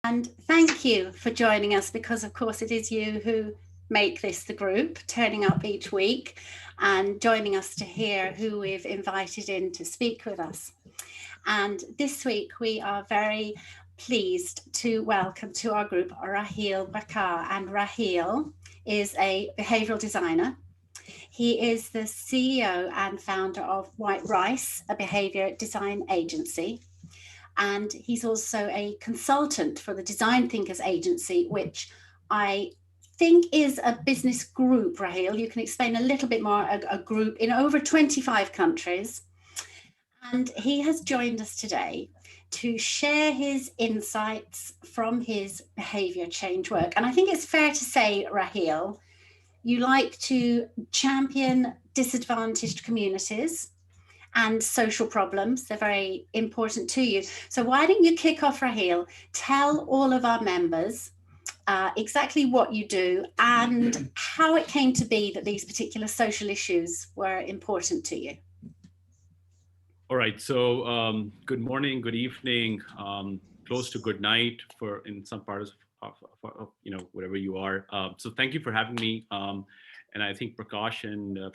And thank you for joining us, because of course it is you who make this the group, turning up each week and joining us to hear who we've invited in to speak with us. And this week we are very pleased to welcome to our group Raheel Waqar. And Raheel is a behavioural designer. He is the CEO and founder of White Rice, a behaviour design agency. And he's also a consultant for the Design Thinkers Agency, which I think is a business group, Raheel. You can explain a little bit more, a group in over 25 countries. And he has joined us today to share his insights from his behaviour change work. And I think it's fair to say, Raheel, you like to champion disadvantaged communities and social problems. They're very important to you. So why don't you kick off, Raheel? Tell all of our members exactly what you do and how it came to be that these particular social issues were important to you. All right, so good morning, good evening, close to good night for in some parts of wherever you are. So thank you for having me. And I think Prakash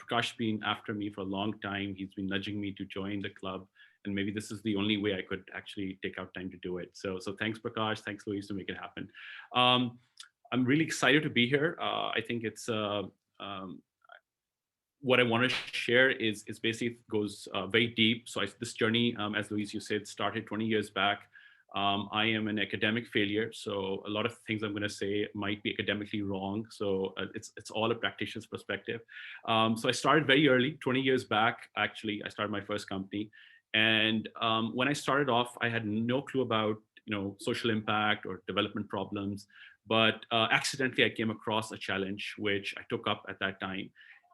has been after me for a long time. He's been nudging me to join the club, and maybe this is the only way I could actually take out time to do it. So thanks, Prakash. Thanks, Louise, to make it happen. I'm really excited to be here. I think it's what I want to share is basically goes very deep. So this journey, as Louise, you said, started 20 years back. I am an academic failure, so a lot of things I'm going to say might be academically wrong. So it's all a practitioner's perspective. So I started very early, 20 years back. Actually, I started my first company, and when I started off, I had no clue about social impact or development problems. But accidentally, I came across a challenge which I took up at that time.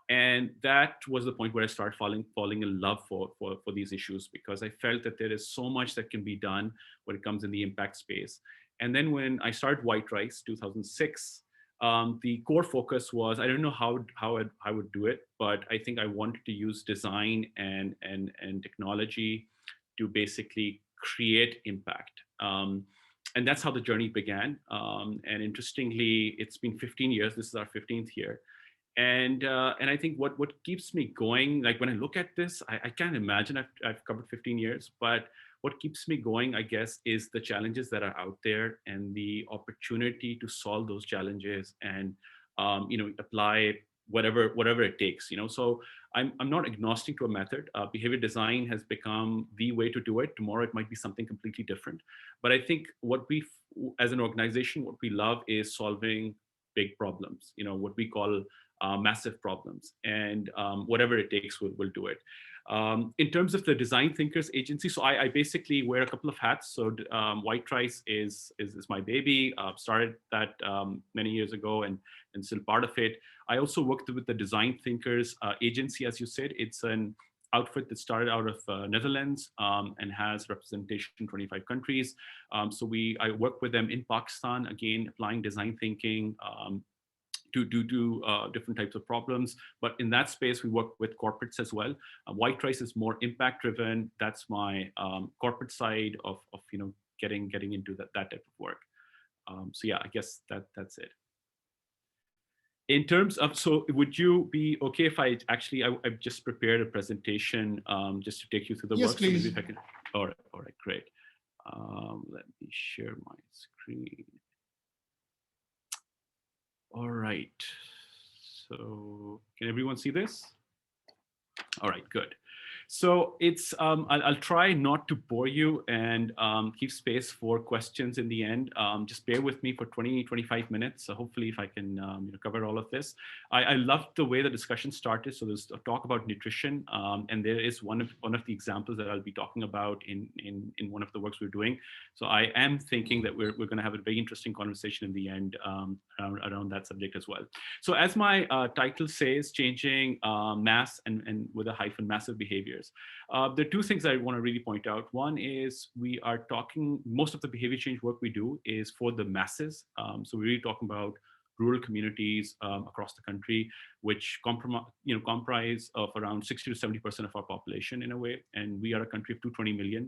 And that was the point where I started falling in love for these issues, because I felt that there is so much that can be done when it comes in the impact space. And then when I started White Rice, 2006, the core focus was, I don't know how I would do it, but I think I wanted to use design and technology to basically create impact. And that's how the journey began. And interestingly, it's been 15 years. This is our 15th year. And I think what keeps me going, like when I look at this, I can't imagine I've covered 15 years, but what keeps me going, I guess, is the challenges that are out there and the opportunity to solve those challenges and apply whatever it takes. So I'm not agnostic to a method. Behavior design has become the way to do it. Tomorrow it might be something completely different. But I think what we, as an organization, what we love is solving big problems. What we call massive problems, and whatever it takes, we'll do it. In terms of the Design Thinkers Agency, so I basically wear a couple of hats. So White Rice is my baby. Started that many years ago and still part of it. I also worked with the Design Thinkers Agency, as you said. It's an outfit that started out of Netherlands and has representation in 25 countries. So I work with them in Pakistan, again, applying design thinking to do different types of problems. But in that space, we work with corporates as well. White Rice is more impact driven. That's my corporate side of getting into that type of work. So yeah, I guess that's it. In terms of, so would you be okay if I've just prepared a presentation just to take you through the yes, work? please. So maybe if I can, all right, great. Let me share my screen. All right, so can everyone see this? All right, good. So it's, I'll try not to bore you and keep space for questions in the end. Just bear with me for 20-25 minutes. So hopefully if I can cover all of this. I loved the way the discussion started. So there's a talk about nutrition, and there is one of the examples that I'll be talking about in one of the works we're doing. So I am thinking that we're going to have a very interesting conversation in the end around that subject as well. So as my title says, changing mass and with a hyphen, massive behaviors. There are two things I want to really point out. One is we are talking, most of the behavior change work we do is for the masses. So we're really talking about rural communities across the country, which comprise of around 60 to 70% of our population in a way. And we are a country of 220 million,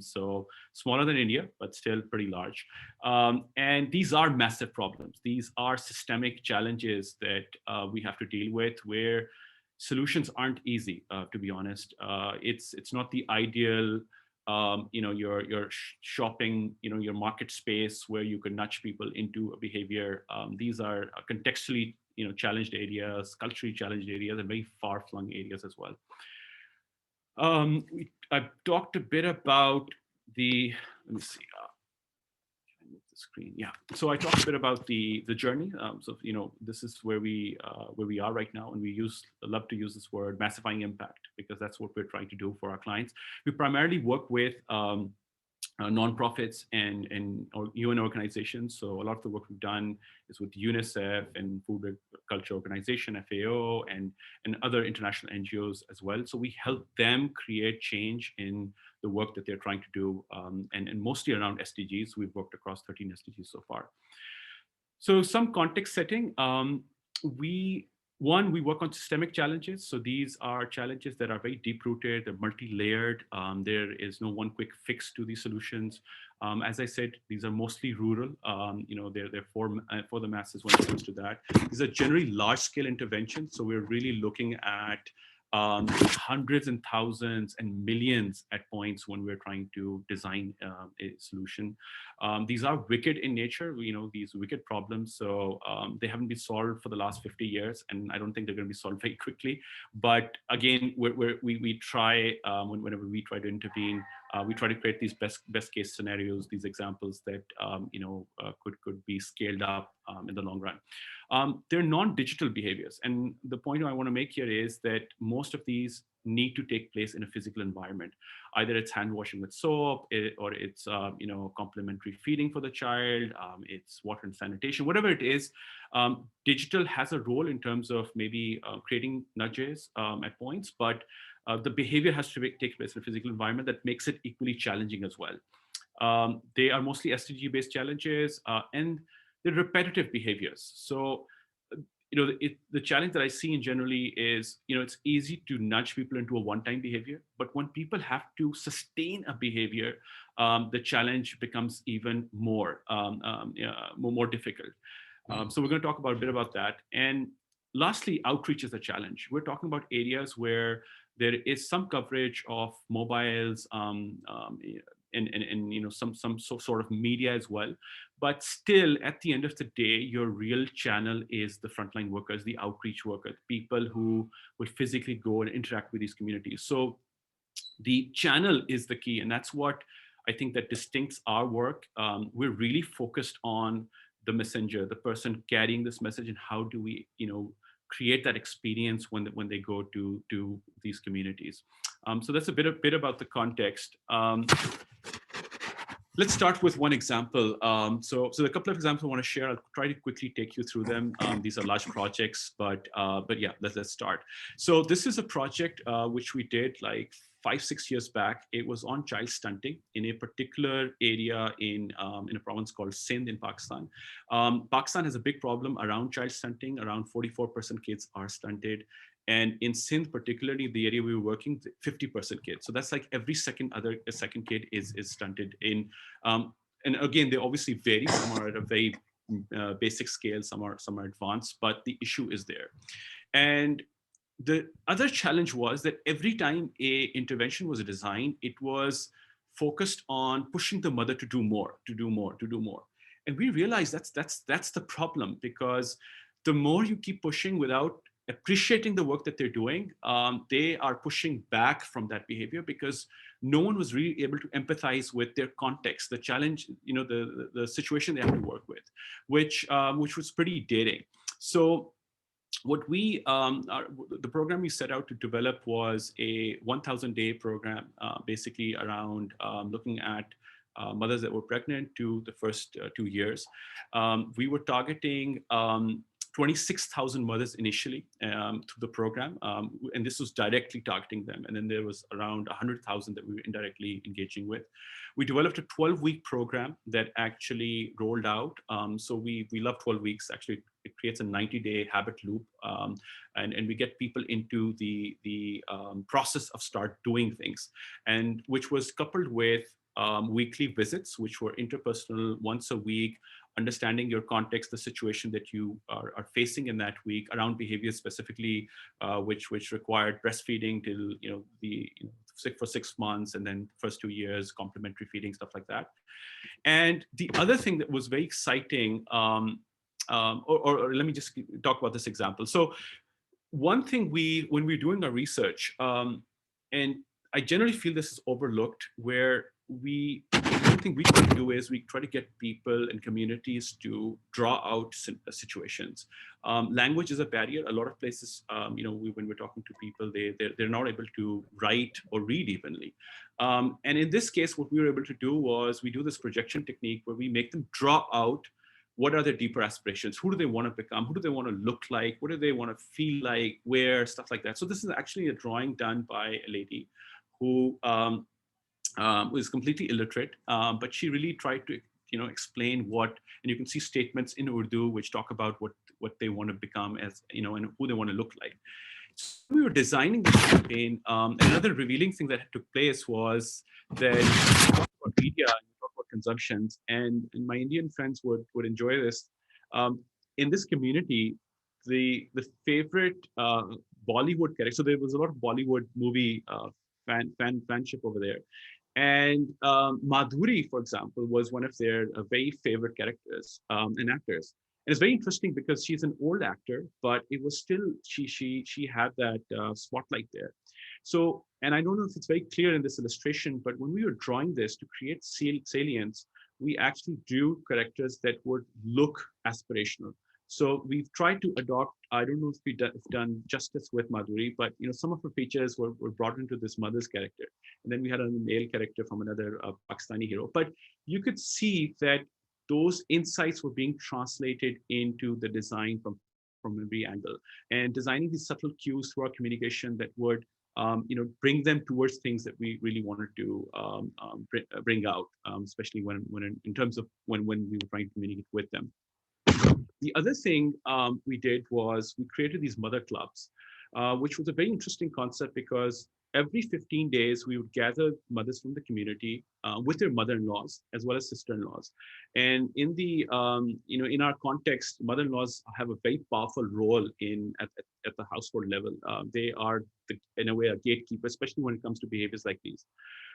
so smaller than India, but still pretty large. And these are massive problems. These are systemic challenges that we have to deal with, where solutions aren't easy, to be honest. It's not the ideal your shopping, your market space where you can nudge people into a behavior. These are contextually, challenged areas, culturally challenged areas, and very far-flung areas as well. I've talked a bit about let me see. Move the screen. Yeah. So I talked a bit about the journey. So this is where we are right now, and we love to use this word, massifying impact, because that's what we're trying to do for our clients. We primarily work with nonprofits and UN organizations. So a lot of the work we've done is with UNICEF and Food and Culture Organization, FAO, and other international NGOs as well. So we help them create change in the work that they're trying to do, and mostly around SDGs. We've worked across 13 SDGs so far. So some context setting. We work on systemic challenges. So these are challenges that are very deep-rooted, they're multi-layered. There is no one quick fix to these solutions. As I said, these are mostly rural. They're for the masses when it comes to that. These are generally large-scale interventions. So we're really looking at hundreds and thousands and millions at points when we're trying to design a solution. These are wicked in nature, these wicked problems. So they haven't been solved for the last 50 years, and I don't think they're going to be solved very quickly. But again, we try, whenever we try to intervene, we try to create these best case scenarios, these examples that could be scaled up in the long run. They're non-digital behaviors. And the point I want to make here is that most of these need to take place in a physical environment. Either it's hand washing with soap, or it's complementary feeding for the child, it's water and sanitation, whatever it is. Digital has a role in terms of maybe creating nudges at points, but the behavior has to take place in a physical environment that makes it equally challenging as well. They are mostly SDG-based challenges, and they're repetitive behaviors. So the challenge that I see in generally is, it's easy to nudge people into a one-time behavior, but when people have to sustain a behavior, the challenge becomes even more difficult. So we're going to talk a bit about that. And lastly, outreach is a challenge. We're talking about areas where there is some coverage of mobiles, and some sort of media as well. But still, at the end of the day, your real channel is the frontline workers, the outreach workers, people who will physically go and interact with these communities. So the channel is the key, and that's what I think that distincts our work. We're really focused on the messenger, the person carrying this message, and how do we, create that experience when they go to these communities. So that's a bit about the context. Let's start with one example. So a couple of examples I want to share. I'll try to quickly take you through them. These are large projects, but yeah, let's start. So this is a project which we did like 5-6 years back. It was on child stunting in a particular area in a province called Sindh in Pakistan. Pakistan has a big problem around child stunting. Around 44% kids are stunted. And in Sindh, particularly the area we were working, 50% kids. So that's like every second kid is stunted in. And again, they obviously vary. Some are at a very basic scale, some are advanced, but the issue is there. And the other challenge was that every time a intervention was designed, it was focused on pushing the mother to do more. And we realized that's the problem, because the more you keep pushing without appreciating the work that they're doing, they are pushing back from that behavior because no one was really able to empathize with their context, the challenge, the situation they have to work with, which was pretty dating. So what the program we set out to develop was a 1,000-day program, basically around looking at mothers that were pregnant to the first 2 years. We were targeting 26,000 mothers initially through the program, and this was directly targeting them. And then there was around 100,000 that we were indirectly engaging with. We developed a 12-week program that actually rolled out. So we love 12 weeks. Actually, it creates a 90-day habit loop, and we get people into the process of start doing things, and which was coupled with weekly visits, which were interpersonal, once a week, understanding your context, the situation that you are facing in that week around behavior specifically, which required breastfeeding till sick for 6 months, and then first 2 years complementary feeding, stuff like that. And the other thing that was very exciting, or let me just talk about this example. So one thing when we're doing our research, and I generally feel this is overlooked, where one thing we try to do is we try to get people and communities to draw out situations. Language is a barrier. A lot of places, when we're talking to people, they're not able to write or read evenly. And in this case, what we were able to do was we do this projection technique where we make them draw out what are their deeper aspirations, who do they want to become, who do they want to look like, what do they want to feel like, where, stuff like that. So this is actually a drawing done by a lady who was completely illiterate, but she really tried to explain what, and you can see statements in Urdu which talk about what they want to become as, and who they want to look like. So we were designing this campaign. Another revealing thing that took place was that we talk about media and we talk about consumptions, and my Indian friends would enjoy this. In this community, the favorite Bollywood character, so there was a lot of Bollywood movie fanship over there. And Madhuri, for example, was one of their very favorite characters and actors. And it's very interesting because she's an old actor, but it was still, she had that spotlight there. So, and I don't know if it's very clear in this illustration, but when we were drawing this to create salience, we actually drew characters that would look aspirational. So we've tried to adopt, I don't know if we've done justice with Madhuri, but some of her features were brought into this mother's character. And then we had a male character from another Pakistani hero. But you could see that those insights were being translated into the design from every angle. And designing these subtle cues through our communication that would bring them towards things that we really wanted to bring out, especially when in terms of when we were trying to communicate with them. The other thing we did was we created these mother clubs, which was a very interesting concept because every 15 days we would gather mothers from the community with their mother-in-laws as well as sister-in-laws. And in the in our context, mother-in-laws have a very powerful role at the household level. They are in a way a gatekeeper, especially when it comes to behaviors like these.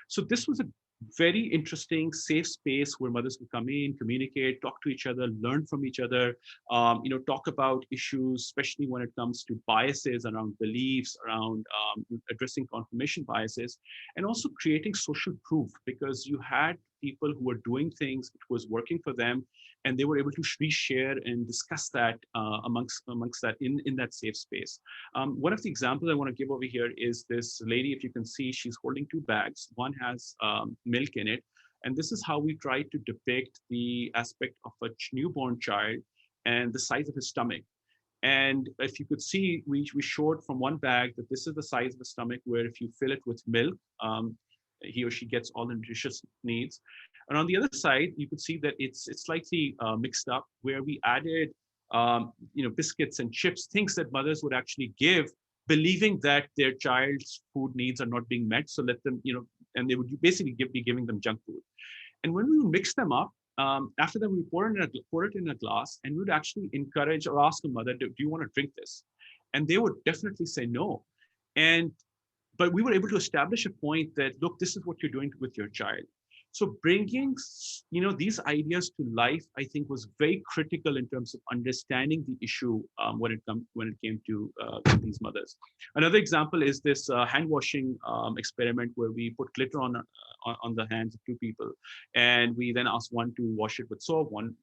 So this was a very interesting, safe space where mothers could come in, communicate, talk to each other, learn from each other, talk about issues, especially when it comes to biases around beliefs, around addressing confirmation biases, and also creating social proof, because you had people who were doing things which was working for them, and they were able to reshare and discuss that amongst that in that safe space. One of the examples I want to give over here is this lady. If you can see, she's holding two bags. One has milk in it, and this is how we try to depict the aspect of a newborn child and the size of his stomach. And if you could see, we showed from one bag that this is the size of the stomach, where if you fill it with milk, he or she gets all the nutritious needs. And on the other side, you could see that it's slightly mixed up, where we added biscuits and chips, things that mothers would actually give, believing that their child's food needs are not being met. So let them, and they would basically be giving them junk food. And when we would mix them up, after that, we pour it in a glass, and we would actually encourage or ask a mother, do you want to drink this? And they would definitely say no. But we were able to establish a point that, look, this is what you're doing with your child. So bringing, these ideas to life, I think, was very critical in terms of understanding the issue when it came to these mothers. Another example is this hand washing experiment, where we put glitter on the hands of two people, and we then asked one to wash it with soap, one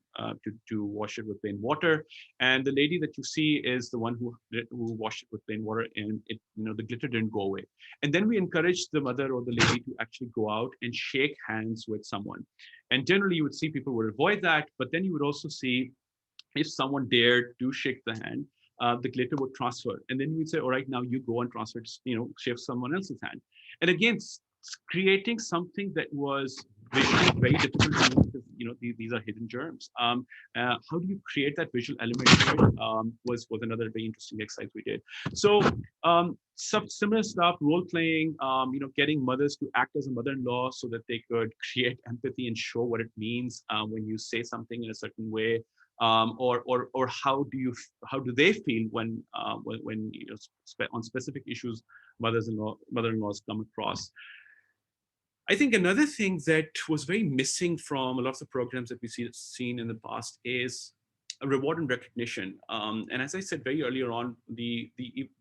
to wash it with plain water. And the lady that you see is the one who washed it with plain water, and the glitter didn't go away. And then we encouraged the mother or the lady to actually go out and shake hands with someone. And generally you would see people would avoid that, but then you would also see if someone dared to shake the hand, the glitter would transfer. And then we'd say, all right, now you go and transfer, shake someone else's hand. And again, creating something that was visually very difficult to do because, these are hidden germs. How do you create that visual element to it, was another very interesting exercise we did. So some similar stuff, role playing, getting mothers to act as a mother-in-law so that they could create empathy and show what it means when you say something in a certain way. Or how do they feel when on specific issues mother-in-laws come across. I think another thing that was very missing from a lot of the programs that we've seen in the past is a reward and recognition. And as I said very earlier on, the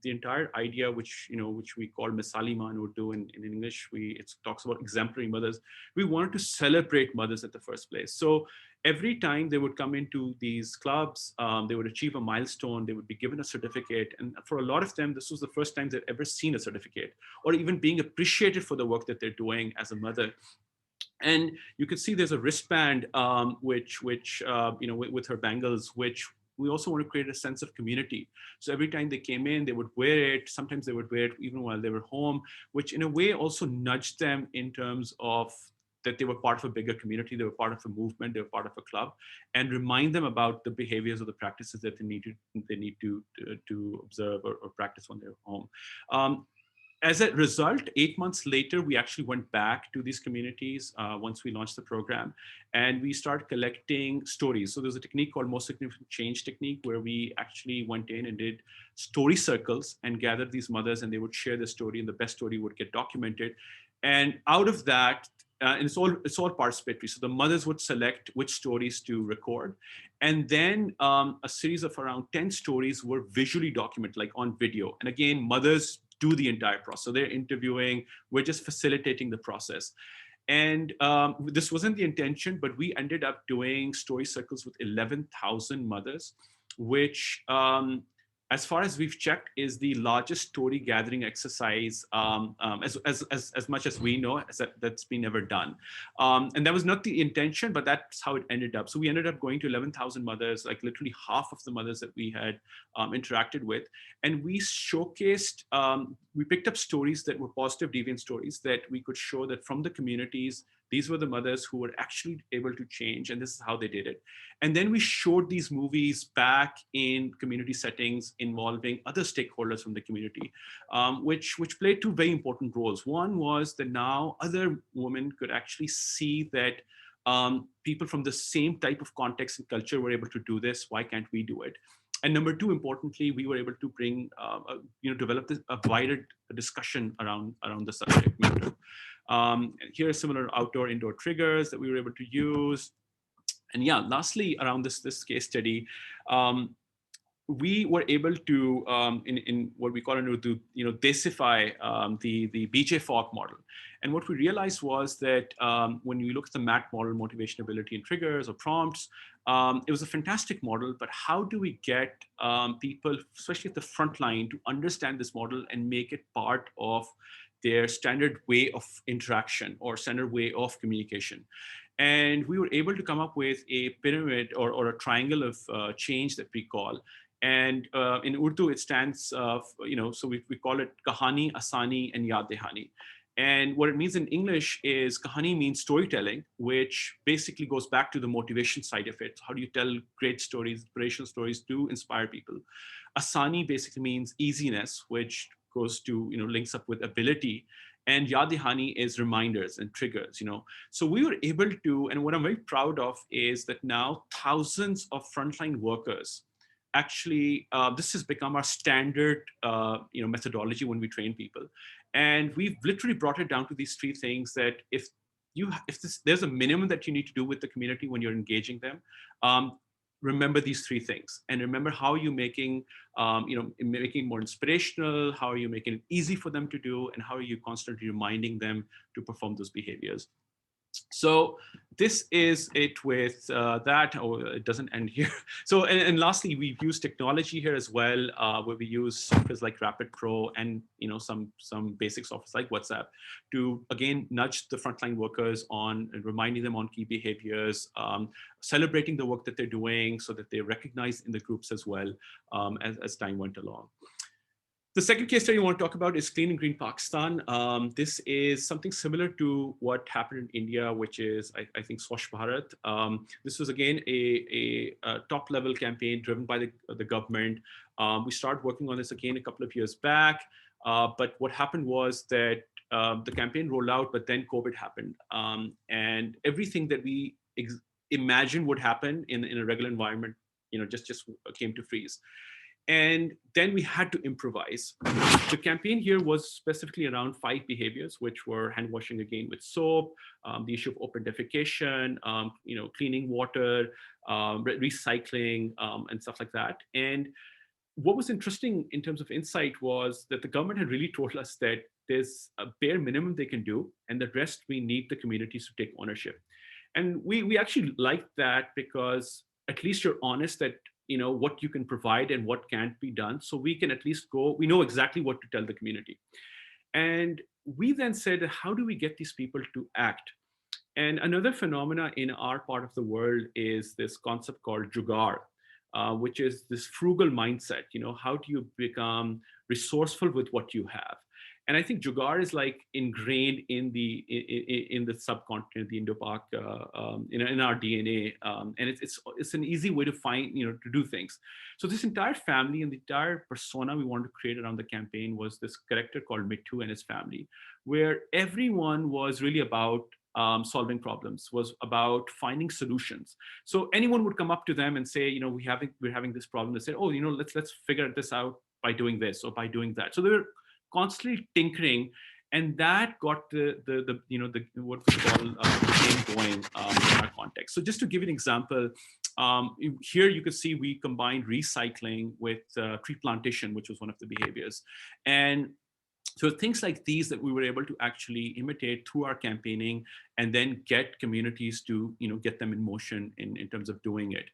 entire idea, which we call Misalima in Urdu, in English, it talks about exemplary mothers. We wanted to celebrate mothers at the first place. So every time they would come into these clubs, they would achieve a milestone, they would be given a certificate. And for a lot of them, this was the first time they'd ever seen a certificate or even being appreciated for the work that they're doing as a mother. And you can see there's a wristband, with her bangles, which we also want to create a sense of community. So every time they came in, they would wear it. Sometimes they would wear it even while they were home, which in a way also nudged them in terms of that they were part of a bigger community, they were part of a movement, they were part of a club, and remind them about the behaviors or the practices that they need to observe or practice when they're home. As a result, 8 months later, we actually went back to these communities once we launched the program, and we started collecting stories. So there's a technique called Most Significant Change technique, where we actually went in and did story circles and gathered these mothers, and they would share the story, and the best story would get documented. And out of that, and it's all participatory. So the mothers would select which stories to record, and then a series of around 10 stories were visually documented, like on video. And again, mothers do the entire process. So they're interviewing, we're just facilitating the process. And this wasn't the intention, but we ended up doing story circles with 11,000 mothers, which, as far as we've checked, is the largest story gathering exercise, as much as we know, that's been ever done. And that was not the intention, but that's how it ended up. So we ended up going to 11,000 mothers, like literally half of the mothers that we had interacted with. And we showcased, we picked up stories that were positive deviant stories that we could show that from the communities, these were the mothers who were actually able to change, and this is how they did it. And then we showed these movies back in community settings involving other stakeholders from the community, which played two very important roles. One was that now other women could actually see that people from the same type of context and culture were able to do this. Why can't we do it? And number two, importantly, we were able to bring, develop a wider discussion around the subject matter. Here are similar outdoor, indoor triggers that we were able to use. And yeah, lastly, around this case study, we were able to, in what we call in Urdu, massify the BJ Fogg model. And what we realized was that when you look at the MAT model, motivation, ability, and triggers or prompts, it was a fantastic model, but how do we get people, especially at the front line, to understand this model and make it part of their standard way of interaction or standard way of communication? And we were able to come up with a pyramid or a triangle of change that we call. And in Urdu, it stands, so we call it Kahani, Asani, and Yaad Dehani. And what it means in English is Kahani means storytelling, which basically goes back to the motivation side of it. How do you tell great stories, inspirational stories to inspire people? Asani basically means easiness, which goes to, links up with ability. And Yaad Dehani is reminders and triggers, So we were able to, and what I'm very proud of is that now thousands of frontline workers actually, this has become our standard, methodology when we train people. And we've literally brought it down to these three things that if there's a minimum that you need to do with the community when you're engaging them, remember these three things, and remember how you're making, making it more inspirational, how are you making it easy for them to do, and how are you constantly reminding them to perform those behaviors. So this is it with that. Oh, it doesn't end here. So, and lastly, we've used technology here as well, where we use softwares like Rapid Pro and some basic softwares like WhatsApp to again nudge the frontline workers on and reminding them on key behaviors, celebrating the work that they're doing so that they're recognized in the groups as well, as time went along. The second case study I want to talk about is Clean and Green Pakistan. This is something similar to what happened in India, which is, I think, Swachh Bharat. This was, again, a top-level campaign driven by the government. We started working on this, again, a couple of years back. But what happened was that the campaign rolled out, but then COVID happened. And everything that we imagined would happen in a regular environment, just came to freeze. And then we had to improvise. The campaign here was specifically around 5 behaviors, which were hand washing again with soap, the issue of open defecation, cleaning water, recycling, and stuff like that. And what was interesting in terms of insight was that the government had really told us that there's a bare minimum they can do, and the rest we need the communities to take ownership. And we actually liked that, because at least you're honest that what you can provide and what can't be done. So we can at least we know exactly what to tell the community. And we then said, how do we get these people to act? And another phenomena in our part of the world is this concept called jugaad, which is this frugal mindset. How do you become resourceful with what you have? And I think jugaad is like ingrained in the subcontinent, the Indo-Pak, in our DNA, and it's an easy way to find, to do things. So this entire family and the entire persona we wanted to create around the campaign was this character called Mithu and his family, where everyone was really about solving problems, was about finding solutions. So anyone would come up to them and say, we're having this problem. They say, oh, let's figure this out by doing this or by doing that. So they were constantly tinkering, and that got the what we call the game going in our context. So just to give you an example, here you can see we combined recycling with tree plantation, which was one of the behaviors. And so things like these that we were able to actually imitate through our campaigning, and then get communities to get them in motion in terms of doing it.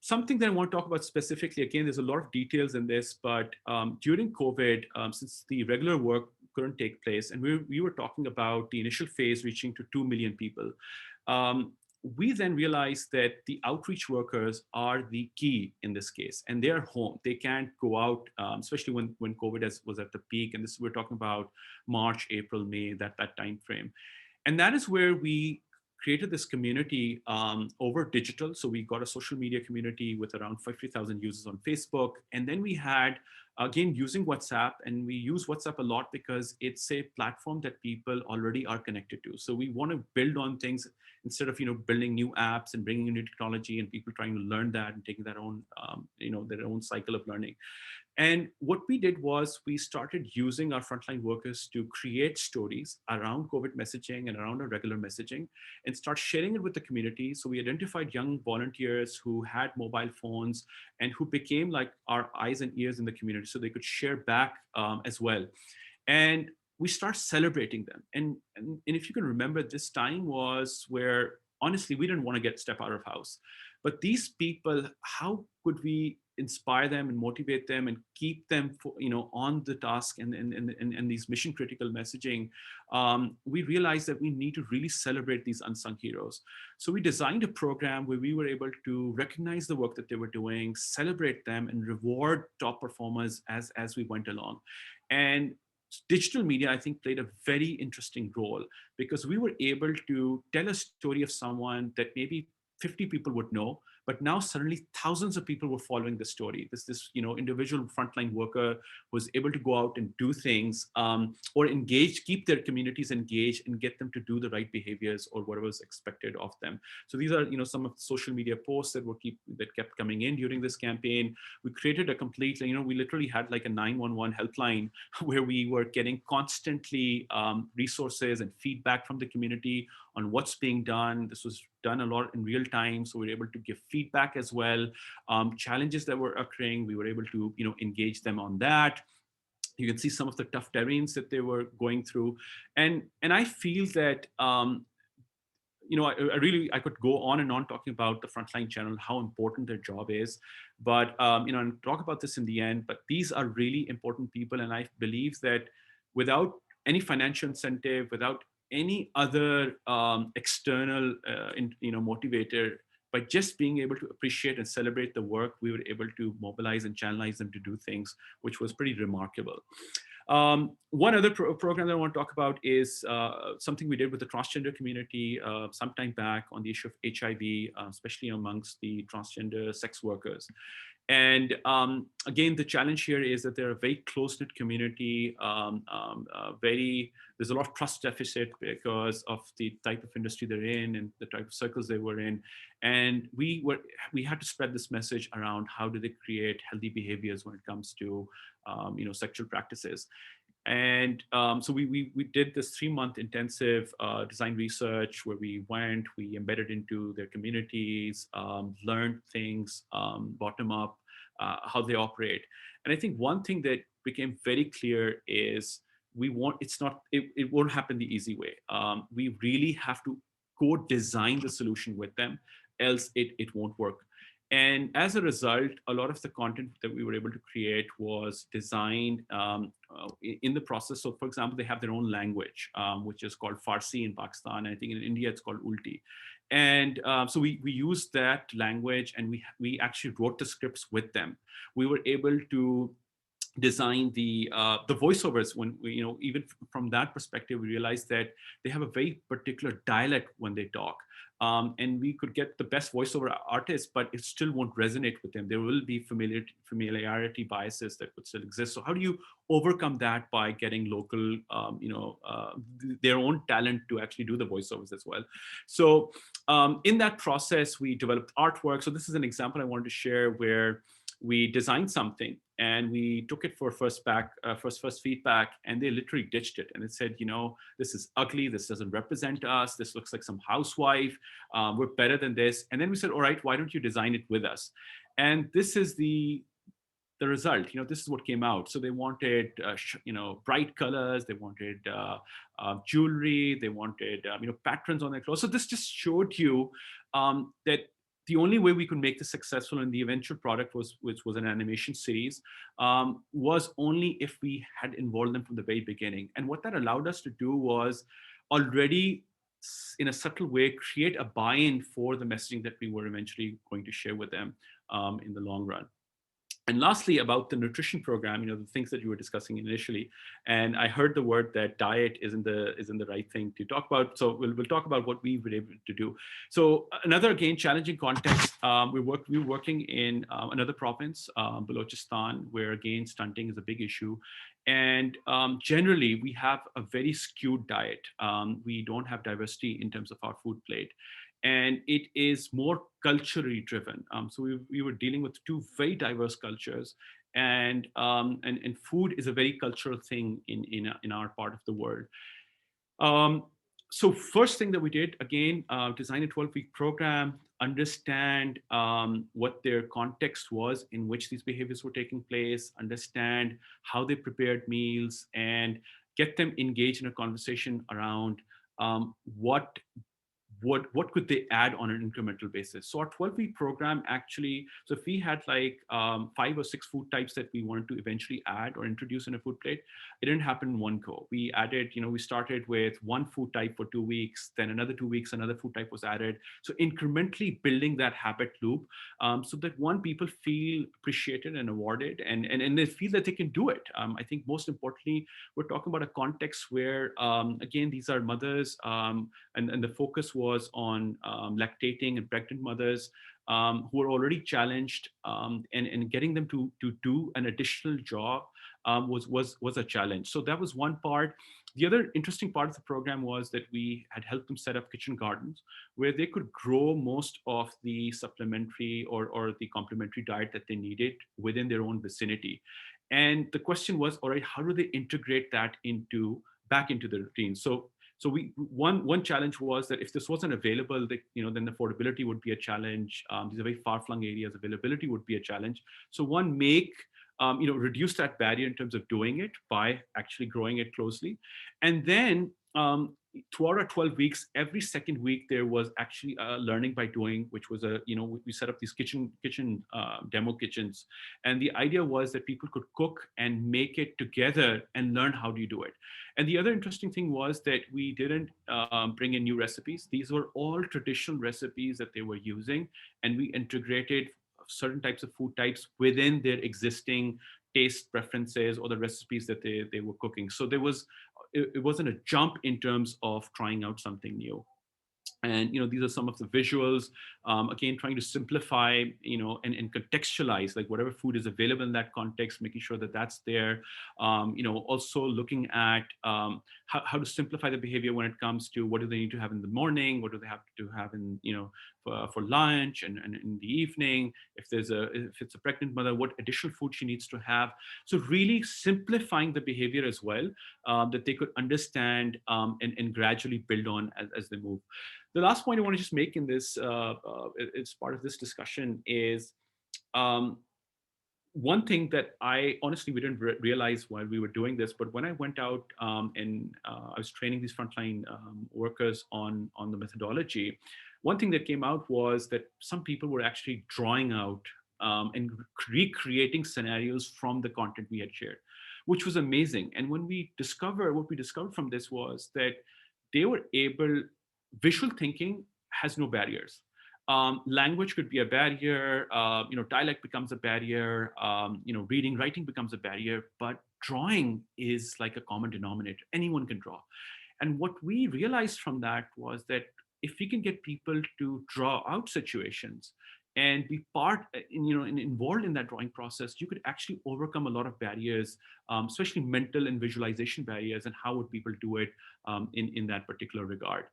Something that I want to talk about specifically, again, there's a lot of details in this, but during COVID, since the regular work couldn't take place, and we were talking about the initial phase reaching to 2 million people, we then realized that the outreach workers are the key in this case, and they're home. They can't go out, especially when COVID was at the peak, and this we're talking about March, April, May, that time frame. And that is where we created this community over digital. So we got a social media community with around 50,000 users on Facebook. And then we had, again, using WhatsApp, and we use WhatsApp a lot because it's a platform that people already are connected to. So we want to build on things instead of, building new apps and bringing in new technology and people trying to learn that and taking their own, their own cycle of learning. And what we did was we started using our frontline workers to create stories around COVID messaging and around our regular messaging and start sharing it with the community. So we identified young volunteers who had mobile phones and who became like our eyes and ears in the community, so they could share back as well. And we start celebrating them. And if you can remember, this time was where, honestly, we didn't want to get step out of house. But these people, how could we inspire them and motivate them and keep them on the task and these mission critical messaging? We realized that we need to really celebrate these unsung heroes. So we designed a program where we were able to recognize the work that they were doing, celebrate them, and reward top performers as we went along. And digital media, I think, played a very interesting role, because we were able to tell a story of someone that maybe 50 people would know, but now suddenly thousands of people were following the story. This individual frontline worker was able to go out and do things, or engage, keep their communities engaged, and get them to do the right behaviors or whatever was expected of them. So these are some of the social media posts that kept coming in during this campaign. We created a complete, we literally had like a 911 helpline where we were getting constantly resources and feedback from the community on what's being done. This was done a lot in real time, so we were able to give feedback as well. Challenges that were occurring, we were able to engage them on that. You can see some of the tough terrains that they were going through. And I feel that, I could go on and on talking about the frontline channel, how important their job is. But, and talk about this in the end, but these are really important people. And I believe that without any financial incentive, without any other external, motivator, by just being able to appreciate and celebrate the work, we were able to mobilize and channelize them to do things, which was pretty remarkable. One other program that I want to talk about is something we did with the transgender community some time back on the issue of HIV, especially amongst the transgender sex workers. And again, the challenge here is that they're a very close-knit community. There's a lot of trust deficit because of the type of industry they're in and the type of circles they were in. And we had to spread this message around how do they create healthy behaviors when it comes to sexual practices. And so we did this 3-month intensive design research where we embedded into their communities, learned things bottom up, how they operate. And I think one thing that became very clear is it won't happen the easy way. We really have to co-design the solution with them, else it won't work. And as a result, a lot of the content that we were able to create was designed in the process. So for example, they have their own language, which is called Farsi in Pakistan. I think in India, it's called Ulti. And so we used that language, and we actually wrote the scripts with them. We were able to design the voiceovers when even from that perspective, we realized that they have a very particular dialect when they talk. And we could get the best voiceover artists, but it still won't resonate with them. There will be familiarity biases that would still exist. So how do you overcome that by getting local, their own talent to actually do the voiceovers as well? So in that process, we developed artwork. So this is an example I wanted to share where we designed something and we took it for first feedback, and they literally ditched it. And it said, this is ugly. This doesn't represent us. This looks like some housewife. We're better than this. And then we said, all right, why don't you design it with us? And this is the result. This is what came out. So they wanted, bright colors. They wanted jewelry. They wanted, patterns on their clothes. So this just showed you that the only way we could make this successful, and the eventual product which was an animation series, was only if we had involved them from the very beginning. And what that allowed us to do was already, in a subtle way, create a buy-in for the messaging that we were eventually going to share with them in the long run. And lastly, about the nutrition program, the things that you were discussing initially, and I heard the word that diet isn't the right thing to talk about. So we'll talk about what we were able to do. So another, again, challenging context. We were working in another province, Balochistan, where again stunting is a big issue, and generally we have a very skewed diet. We don't have diversity in terms of our food plate. And it is more culturally driven. So we were dealing with two very diverse cultures, and food is a very cultural thing in our part of the world. So first thing that we did, again, design a 12-week program, understand what their context was in which these behaviors were taking place, understand how they prepared meals, and get them engaged in a conversation around what could they add on an incremental basis. So our 12-week program actually, so if we had like 5 or 6 food types that we wanted to eventually add or introduce in a food plate, it didn't happen in one go. We added, we started with one food type for 2 weeks, then another 2 weeks, another food type was added. So incrementally building that habit loop, so that people feel appreciated and awarded, and they feel that they can do it. I think most importantly, we're talking about a context where, again, these are mothers, and the focus was on lactating and pregnant mothers who are already challenged, and getting them to do an additional job was a challenge. So that was one part. The other interesting part of the program was that we had helped them set up kitchen gardens where they could grow most of the supplementary or the complementary diet that they needed within their own vicinity. And the question was, all right, how do they integrate that back into the routine? So one challenge was that if this wasn't available, then affordability would be a challenge. These are very far-flung areas. Availability would be a challenge. So make reduce that barrier in terms of doing it by actually growing it closely. And then throughout our 12 weeks, every second week there was actually a learning by doing, which was we set up these kitchen demo kitchens, and the idea was that people could cook and make it together and learn how do you do it. And the other interesting thing was that we didn't bring in new recipes. These were all traditional recipes that they were using, and we integrated certain types of food types within their existing taste preferences or the recipes that they were cooking. So it wasn't a jump in terms of trying out something new. And these are some of the visuals, again trying to simplify, and contextualize, like whatever food is available in that context, making sure that that's there. Also looking at how to simplify the behavior when it comes to what do they need to have in the morning, what do they have to have in for lunch and in the evening. If it's a pregnant mother, what additional food she needs to have. So really simplifying the behavior as well, that they could understand and gradually build on as they move. The last point I want to just make in this, as part of this discussion, is one thing that we didn't realize while we were doing this, but when I went out and I was training these frontline workers on the methodology, one thing that came out was that some people were actually drawing out and recreating scenarios from the content we had shared, which was amazing. And what we discovered from this was that they were able. Visual thinking has no barriers. Language could be a barrier. Dialect becomes a barrier. Reading, writing becomes a barrier. But drawing is like a common denominator. Anyone can draw. And what we realized from that was that if we can get people to draw out situations and be and involved in that drawing process, you could actually overcome a lot of barriers, especially mental and visualization barriers, and how would people do it in that particular regard.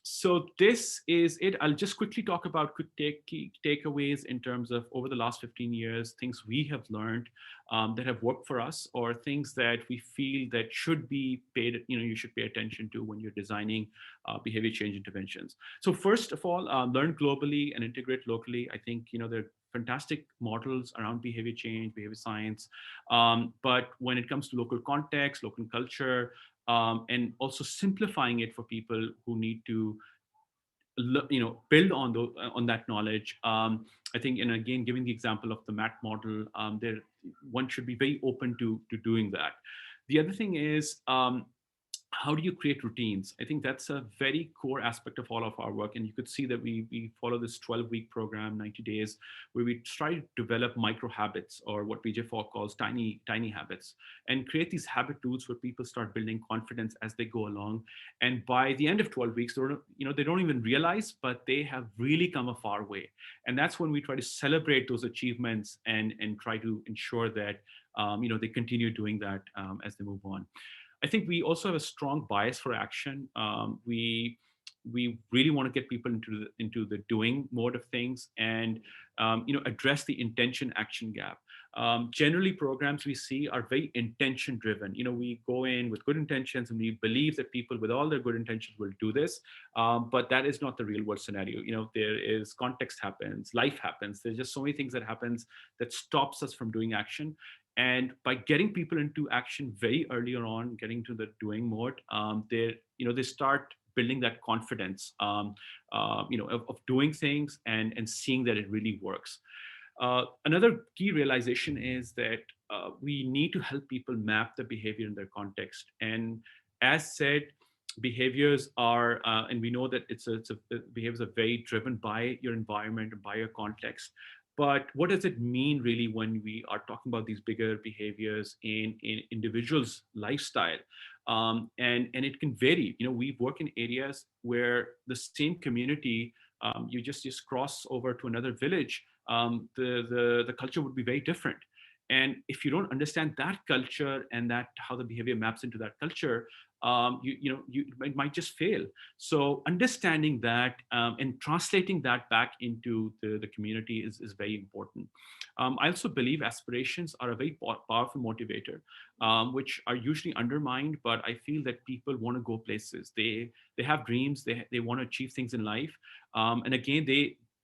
So this is it. I'll just quickly talk about quick key takeaways in terms of over the last 15 years, things we have learned that have worked for us, or things that we feel that should be paid, you should pay attention to when you're designing behavior change interventions. So first of all, learn globally and integrate locally. I think, there are fantastic models around behavior change, behavior science. But when it comes to local context, local culture, and also simplifying it for people who need to build on that knowledge. I think, and again, giving the example of the MAT model, one should be very open to doing that. The other thing is, how do you create routines? I think that's a very core aspect of all of our work. And you could see that we follow this 12-week program, 90 days, where we try to develop micro habits, or what BJ Fogg calls tiny habits, and create these habit tools where people start building confidence as they go along. And by the end of 12 weeks, they don't even realize, but they have really come a far way. And that's when we try to celebrate those achievements and try to ensure that they continue doing that as they move on. I think we also have a strong bias for action. We really want to get people into the doing mode of things, and address the intention action gap. Generally, programs we see are very intention driven. We go in with good intentions and we believe that people with all their good intentions will do this, but that is not the real world scenario. There is context happens, life happens. There's just so many things that happens that stops us from doing action. And by getting people into action very earlier on, getting to the doing mode, they start building that confidence, of doing things and seeing that it really works. Another key realization is that we need to help people map the behavior in their context. And as said, behaviors are, and we know that behaviors are very driven by your environment and by your context. But what does it mean really when we are talking about these bigger behaviors in individuals' lifestyle? And it can vary. We work in areas where the same community, you just cross over to another village, the culture would be very different. And if you don't understand that culture and that how the behavior maps into that culture, it might just fail. So understanding that and translating that back into the community is very important. I also believe aspirations are a very powerful motivator, which are usually undermined, but I feel that people want to go places. They have dreams, they want to achieve things in life. And again,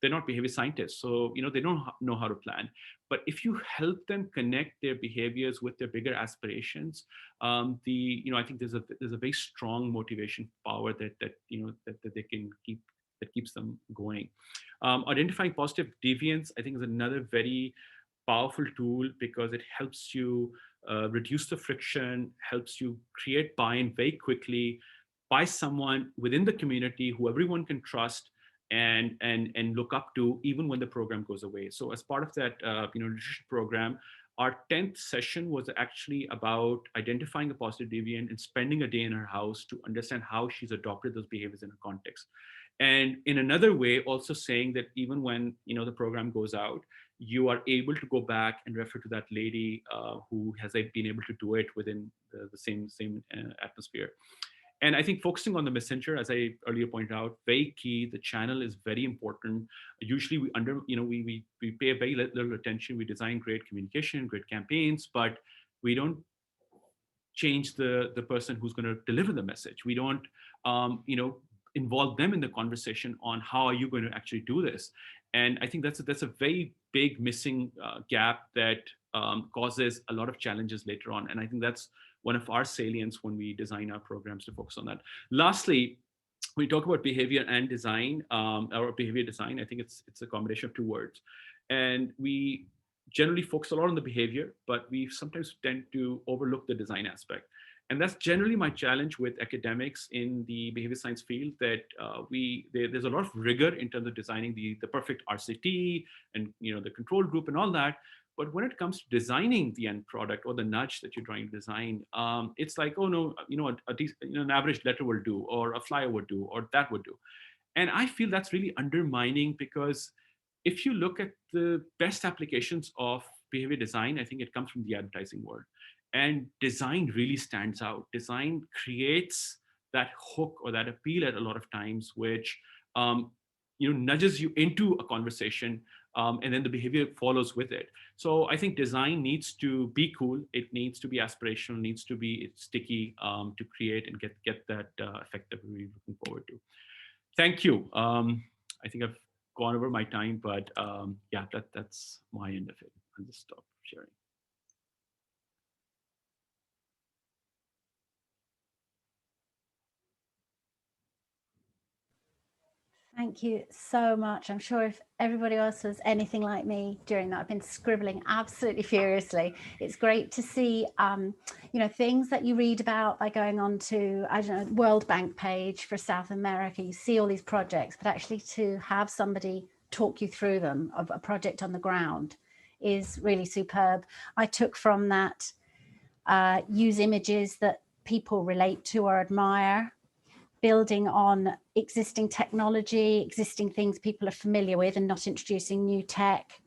they're not behavior scientists, so they don't know how to plan. But if you help them connect their behaviors with their bigger aspirations, I think there's a very strong motivation power that they can keep, that keeps them going. Identifying positive deviance, I think, is another very powerful tool, because it helps you reduce the friction, helps you create buy-in very quickly by someone within the community who everyone can trust and look up to, even when the program goes away. So as part of that leadership program, our 10th session was actually about identifying a positive deviant and spending a day in her house to understand how she's adopted those behaviors in her context. And in another way, also saying that even when the program goes out, you are able to go back and refer to that lady who has been able to do it within the same atmosphere. And I think focusing on the messenger, as I earlier pointed out, very key. The channel is very important. Usually we pay very little attention. We design great communication, great campaigns, but we don't change the person who's going to deliver the message. We don't involve them in the conversation on how are you going to actually do this. And I think that's a very big missing gap that causes a lot of challenges later on. And I think that's one of our salients when we design our programs, to focus on that. Lastly, we talk about behavior and design, or behavior design. I think it's a combination of two words. And we generally focus a lot on the behavior, but we sometimes tend to overlook the design aspect. And that's generally my challenge with academics in the behavior science field, that there's a lot of rigor in terms of designing the perfect RCT and the control group and all that. But when it comes to designing the end product or the nudge that you're trying to design, it's like, oh no, an average letter will do, or a flyer would do, or that would do. And I feel that's really undermining, because if you look at the best applications of behavior design, I think it comes from the advertising world. And design really stands out. Design creates that hook or that appeal at a lot of times, which nudges you into a conversation, and then the behavior follows with it. So I think design needs to be cool. It needs to be aspirational. Needs to be sticky to create and get that effect that we're looking forward to. Thank you. I think I've gone over my time, but yeah, that's my end of it. I'll just stop sharing. Thank you so much. I'm sure if everybody else was anything like me during that, I've been scribbling absolutely furiously. It's great to see, things that you read about by going on to, I don't know, World Bank page for South America. You see all these projects, but actually to have somebody talk you through them, of a project on the ground, is really superb. I took from that, use images that people relate to or admire, building on existing technology, existing things people are familiar with, and not introducing new tech,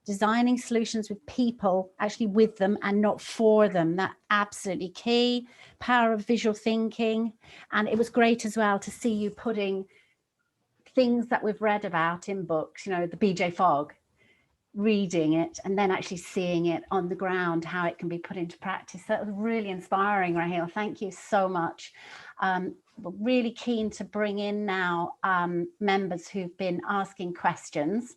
designing solutions with people, actually with them and not for them. That absolutely key. Power of visual thinking. And it was great as well to see you putting things that we've read about in books, the BJ Fogg, reading it and then actually seeing it on the ground, how it can be put into practice. That was really inspiring, Raheel. Thank you so much. We're really keen to bring in now members who've been asking questions.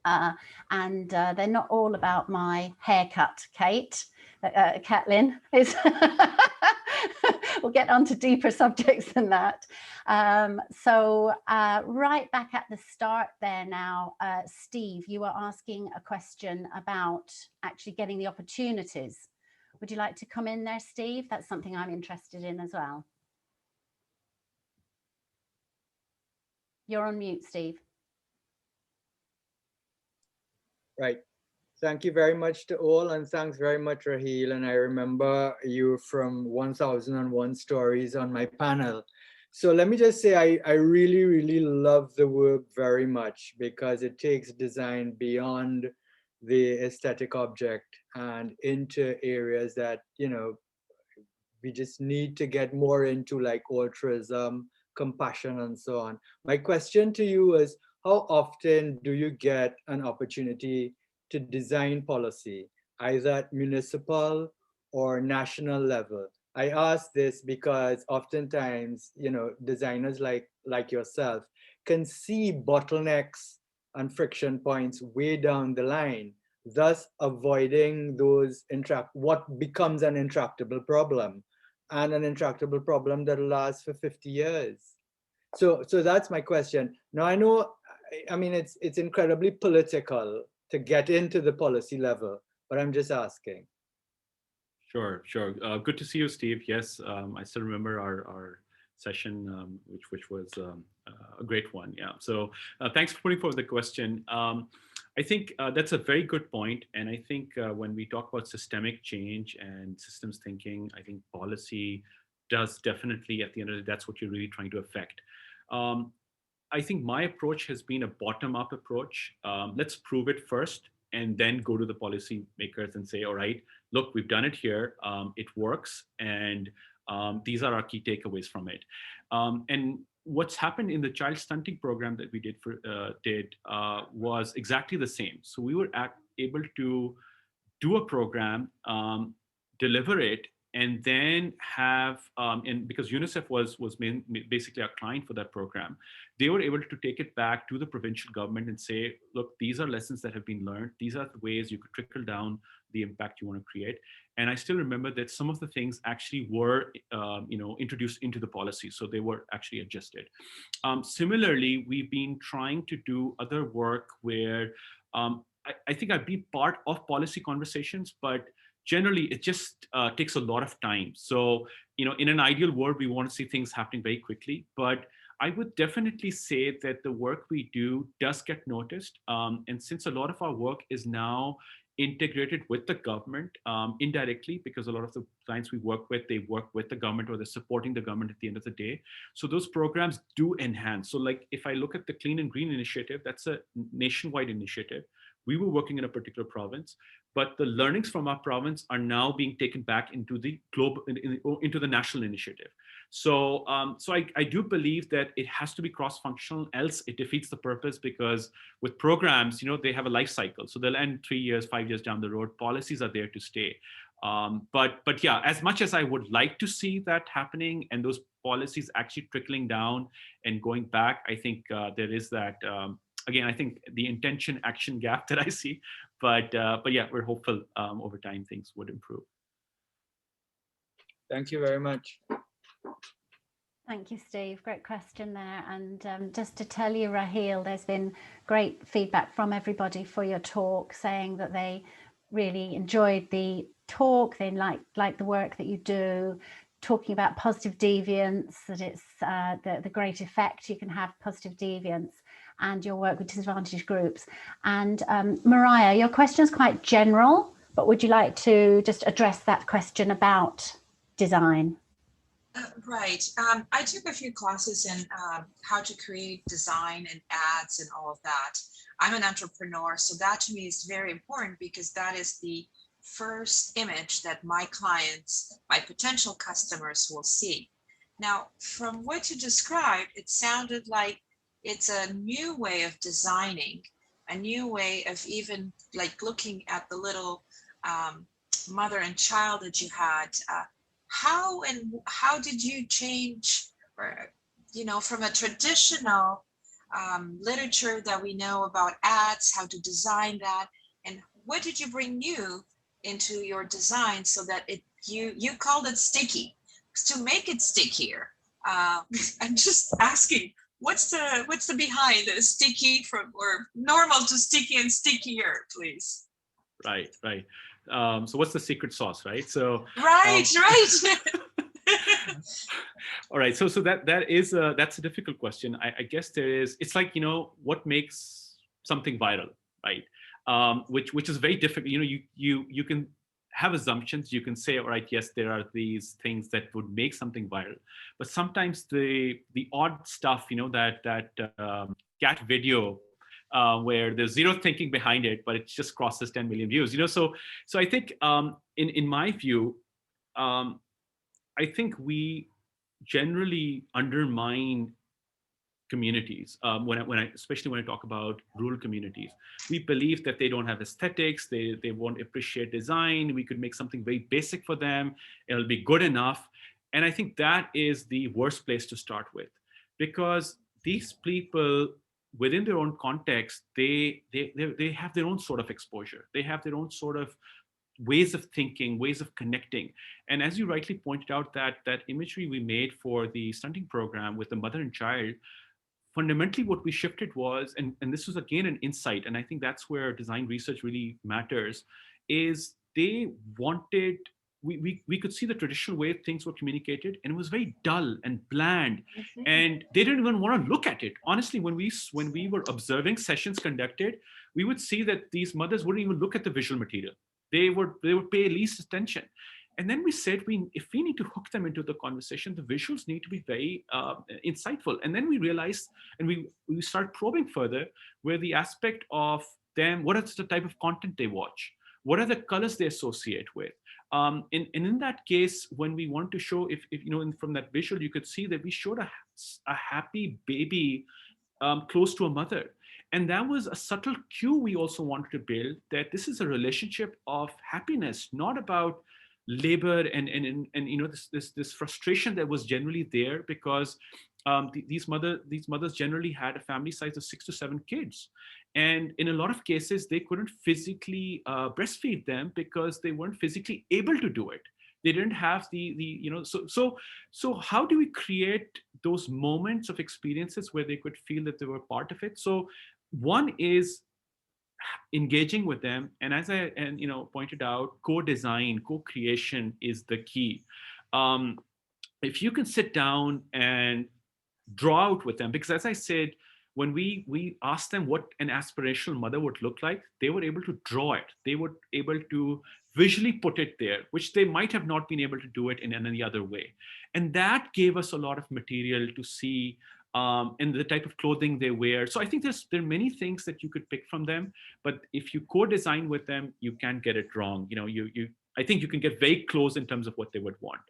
And they're not all about my haircut, Kate. Caitlin is. We'll get on to deeper subjects than that. So right back at the start there now, Steve, you were asking a question about actually getting the opportunities. Would you like to come in there, Steve? That's something I'm interested in as well. You're on mute, Steve. Right. Thank you very much to all, and thanks very much, Raheel. And I remember you from 1001 Stories on my panel. So let me just say, I really, really love the work very much, because it takes design beyond the aesthetic object and into areas that, we just need to get more into, like altruism, compassion, and so on. My question to you is, how often do you get an opportunity to design policy, either at municipal or national level? I ask this because oftentimes, designers like yourself can see bottlenecks and friction points way down the line, thus avoiding those what becomes an intractable problem, and an intractable problem that lasts for 50 years. So that's my question. Now I know, I mean, it's incredibly political to get into the policy level, but I'm just asking. Sure. Good to see you, Steve. Yes, I still remember our session, which was a great one. Yeah. So thanks for putting forward the question. I think that's a very good point. And I think when we talk about systemic change and systems thinking, I think policy does definitely, at the end of the day, that's what you're really trying to affect. I think my approach has been a bottom-up approach. Let's prove it first, and then go to the policy makers and say, all right, look, we've done it here, it works, and these are our key takeaways from it. And what's happened in the child stunting program that we did was exactly the same. So we were able to do a program, deliver it, and then have, and because UNICEF was basically our client for that program, they were able to take it back to the provincial government and say, look, these are lessons that have been learned. These are the ways you could trickle down the impact you want to create. And I still remember that some of the things actually were, introduced into the policy. So they were actually adjusted. Similarly, we've been trying to do other work where I think I've been part of policy conversations, but generally it just takes a lot of time. So, in an ideal world, we want to see things happening very quickly, but I would definitely say that the work we do does get noticed. And since a lot of our work is now integrated with the government indirectly, because a lot of the clients we work with, they work with the government or they're supporting the government at the end of the day. So those programs do enhance. So like if I look at the Clean and Green initiative, that's a nationwide initiative. We were working in a particular province, but the learnings from our province are now being taken back into the global, into the national initiative. So, I do believe that it has to be cross-functional, else it defeats the purpose, because with programs, they have a life cycle. So they'll end 3 years, 5 years down the road. Policies are there to stay. But yeah, as much as I would like to see that happening and those policies actually trickling down and going back, I think there is that. Again, I think the intention action gap that I see, but yeah, we're hopeful over time things would improve. Thank you very much. Thank you, Steve. Great question there. And just to tell you, Raheel, there's been great feedback from everybody for your talk, saying that they really enjoyed the talk. They like the work that you do, talking about positive deviance, that it's the great effect you can have positive deviance, and your work with disadvantaged groups. And Mariah, your question is quite general, but would you like to just address that question about design? Right. I took a few classes in how to create design and ads and all of that. I'm an entrepreneur, so that to me is very important, because that is the first image that my clients, my potential customers, will see. Now, from what you described, it sounded like it's a new way of designing, a new way of even like looking at the little mother and child that you had. How did you change, or, from a traditional literature that we know about ads, how to design that, and what did you bring new into your design so that you called it sticky, to make it stickier? I'm just asking, what's the behind the sticky or normal to sticky and stickier, please? Right. So what's the secret sauce, right? So right. All right. So that's a difficult question. I guess it's like, what makes something viral, right? Which is very difficult. You can have assumptions. You can say, all right, yes, there are these things that would make something viral, but sometimes the odd stuff, that cat video where there's zero thinking behind it, but it just crosses 10 million views. So I think in my view, I think we generally undermine communities especially when I talk about rural communities. We believe that they don't have aesthetics, they won't appreciate design. We could make something very basic for them, it'll be good enough. And I think that is the worst place to start with, because these people, within their own context, they have their own sort of exposure. They have their own sort of ways of thinking, ways of connecting. And as you rightly pointed out, that imagery we made for the stunting program with the mother and child, fundamentally what we shifted was, and this was again an insight, and I think that's where design research really matters, is they wanted, we could see the traditional way things were communicated, and it was very dull and bland, and they didn't even want to look at it. Honestly, when we were observing sessions conducted, we would see that these mothers wouldn't even look at the visual material. They would pay least attention. And then we said, if we need to hook them into the conversation, the visuals need to be very insightful. And then we realized, and we started probing further, where the aspect of them, what is the type of content they watch? What are the colors they associate with? And in that case, when we want to show, if you know, from that visual, you could see that we showed a happy baby close to a mother. And that was a subtle cue we also wanted to build, that this is a relationship of happiness, not about labor and you know, this frustration that was generally there, because these mothers generally had a family size of 6 to 7 kids, and in a lot of cases they couldn't physically breastfeed them because they weren't physically able to do it. They didn't have the you know, so how do we create those moments of experiences where they could feel that they were part of it? So one is engaging with them, and as I you know, pointed out, co-design, co-creation is the key. If you can sit down and draw out with them, because as I said, when we asked them what an aspirational mother would look like, they were able to draw it. They were able to visually put it there, which they might have not been able to do it in any other way. And that gave us a lot of material to see, and the type of clothing they wear. So I think there are many things that you could pick from them, but if you co-design with them, you can't get it wrong. You know, I think you can get very close in terms of what they would want.